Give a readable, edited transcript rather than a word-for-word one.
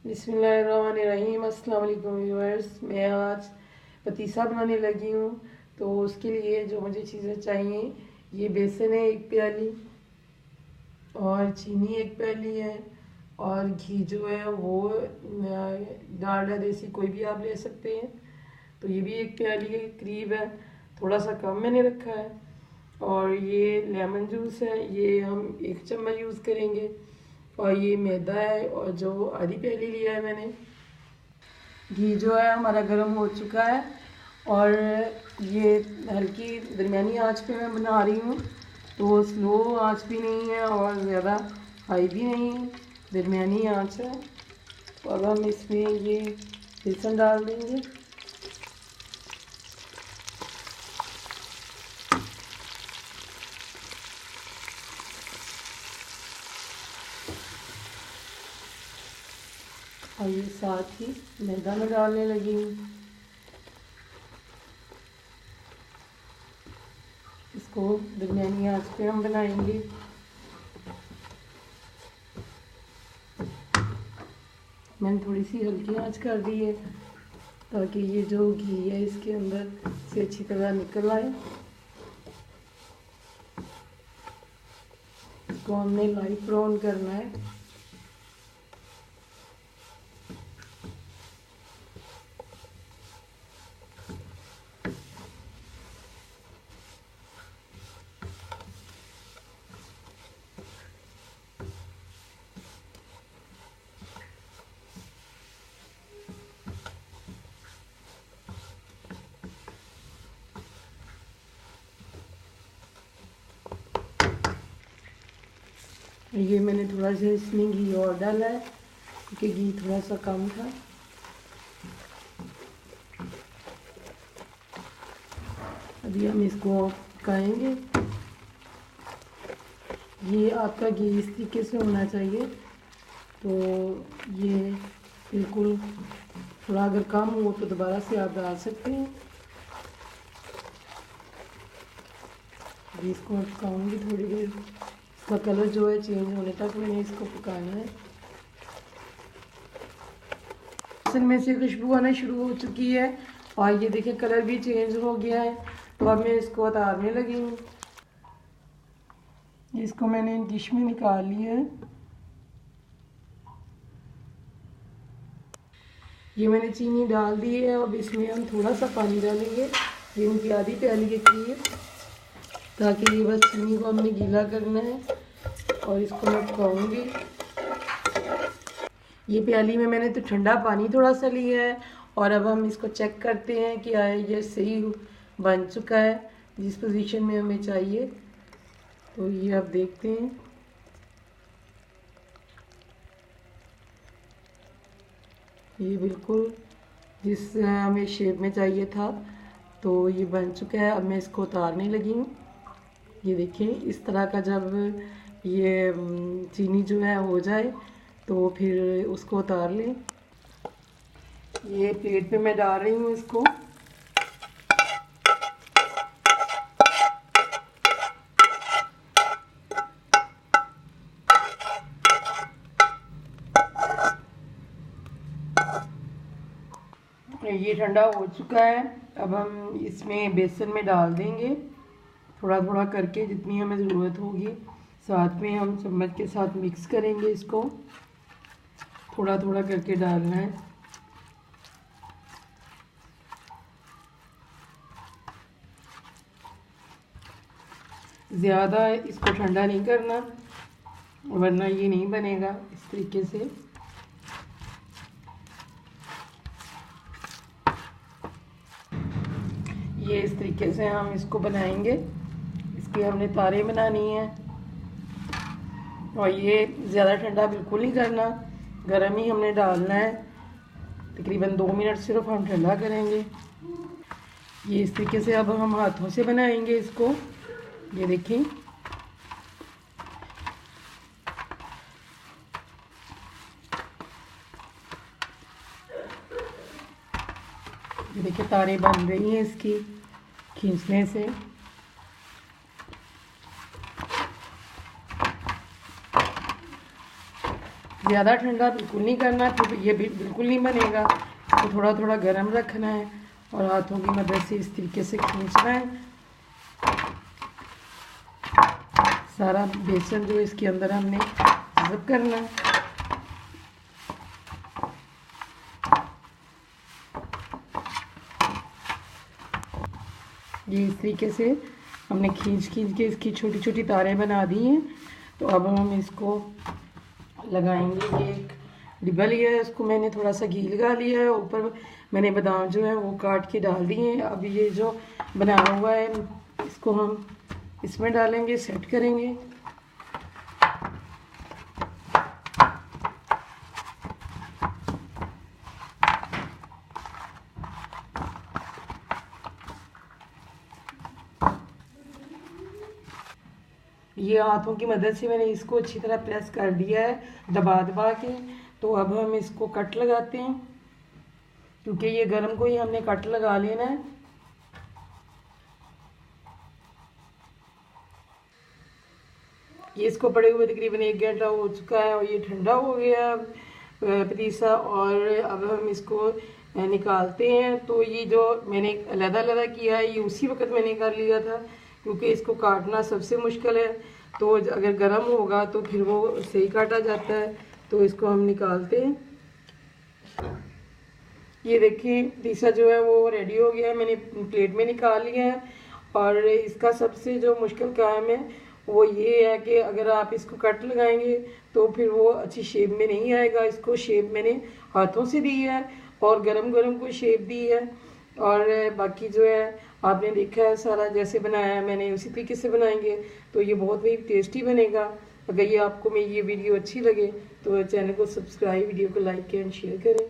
बिस्मिल्लाहिर्रहमानिर्रहीम। अस्सलाम वालेकुम व्यूअर्स। मैं आज पतीसा बनाने लगी हूँ। तो उसके लिए जो मुझे चीज़ें चाहिए, ये बेसन है 1 प्याली, और चीनी 1 प्याली है, और घी जो है वो डालडा देसी कोई भी आप ले सकते हैं। तो ये भी 1 प्याली के करीब है, थोड़ा सा कम मैंने रखा है। और ये लेमन जूस है, ये हम 1 चम्मच यूज़ करेंगे। और ये मैदा है, और जो आधी प्याली लिया है मैंने। घी जो है हमारा गर्म हो चुका है, और ये हल्की दरमियानी आंच पे मैं बना रही हूँ। तो स्लो आंच भी नहीं है और ज़्यादा हाई भी नहीं है, दरमियानी आंच है। तो अब हम इसमें ये बेसन डाल देंगे। और ये साथ ही मैदा में डालने लगी हूँ। इसको दरमियानी आंच पे हम बनाएंगे। मैंने थोड़ी सी हल्की आंच कर दी है, ताकि ये जो घी है इसके अंदर से अच्छी तरह निकल आए। इसको हमने लाइट ब्राउन करना है। ये मैंने थोड़ा सा इसमें घी और डाला है, क्योंकि घी थोड़ा सा कम था। अभी हम इसको पकाएंगे। ये आपका घी इस तरीके से होना चाहिए। तो ये बिल्कुल, थोड़ा अगर कम हो तो दोबारा से आप डाल सकते हैं। अभी इसको मैं पकाऊंगी थोड़ी देर। इसका कलर जो है चेंज होने तक मैंने इसको पकाना है। बेसन में से खुशबू आना शुरू हो चुकी है, और ये देखिए कलर भी चेंज हो गया है। तो अब मैं इसको उतारने लगी हूँ। इसको मैंने डिश में निकाल लिया है। ये मैंने चीनी डाल दी है। अब इसमें हम थोड़ा सा पानी डालेंगे, ये उनकी आधी प्याली के करीब, ताकि ये बस चीनी को हमने गीला करना है। और इसको मैं पकाऊंगी। ये प्याली में मैंने तो ठंडा पानी थोड़ा सा लिया है। और अब हम इसको चेक करते हैं कि ये सही बन चुका है, जिस पोजीशन में हमें चाहिए। तो ये आप देखते हैं, ये बिल्कुल जिस हमें शेप में चाहिए था। तो ये बन चुका है। अब मैं इसको उतारने लगी हूँ। ये देखिए, इस तरह का जब ये चीनी जो है हो जाए, तो फिर उसको उतार लें। ये प्लेट पे मैं डाल रही हूँ इसको। ये ठंडा हो चुका है। अब हम इसमें बेसन में डाल देंगे, थोड़ा थोड़ा करके जितनी हमें ज़रूरत होगी। साथ में हम चम्मच के साथ मिक्स करेंगे। इसको थोड़ा थोड़ा करके डालना है। ज़्यादा इसको ठंडा नहीं करना, वरना ये नहीं बनेगा इस तरीके से। ये इस तरीके से हम इसको बनाएंगे। इसकी हमने तारे बनानी है। और ये ज़्यादा ठंडा बिल्कुल नहीं करना, गर्म ही हमने डालना है। तकरीबन 2 मिनट सिर्फ हम ठंडा करेंगे। ये इस तरीके से अब हम हाथों से बनाएंगे इसको। ये देखें, ये देखिए तारे बन रही हैं इसकी खींचने से। ज़्यादा ठंडा बिल्कुल नहीं करना, फिर ये भी बिल्कुल नहीं बनेगा। इसको थोड़ा थोड़ा गर्म रखना है और हाथों की मदद से इस तरीके से खींचना है। सारा बेसन जो इसके अंदर हमने जज़ब करना है। ये इस तरीके से हमने खींच के इसकी छोटी छोटी तारें बना दी हैं। तो अब हम इसको लगाएंगे। ये एक डिब्बा लिया है, इसको मैंने थोड़ा सा घी लगा लिया है, ऊपर मैंने बादाम जो है वो काट के डाल दिए हैं। अब ये जो बनाया हुआ है इसको हम इसमें डालेंगे, सेट करेंगे। ये हाथों की मदद से मैंने इसको अच्छी तरह प्रेस कर दिया है, दबा दबा के। तो अब हम इसको कट लगाते हैं, क्योंकि ये गरम को ही हमने कट लगा लेना है। ये इसको पड़े हुए तकरीबन 1 घंटा हो चुका है और ये ठंडा हो गया पतीसा। और अब हम इसको निकालते हैं। तो ये जो मैंने अलग-अलग किया है ये उसी वक्त मैंने कर लिया था, क्योंकि इसको काटना सबसे मुश्किल है। तो अगर गर्म होगा तो फिर वो सही काटा जाता है। तो इसको हम निकालते हैं। ये देखिए पतीसा जो है वो रेडी हो गया है, मैंने प्लेट में निकाल लिया है। और इसका सबसे जो मुश्किल काम है वो ये है कि अगर आप इसको कट लगाएंगे तो फिर वो अच्छी शेप में नहीं आएगा। इसको शेप मैंने हाथों से दी है और गरम गरम को शेप दी है। और बाकी जो है आपने देखा है सारा जैसे बनाया है मैंने उसी तरीके से बनाएंगे तो ये बहुत ही टेस्टी बनेगा। अगर ये आपको मेरी ये वीडियो अच्छी लगे तो चैनल को सब्सक्राइब, वीडियो को लाइक एंड शेयर करें।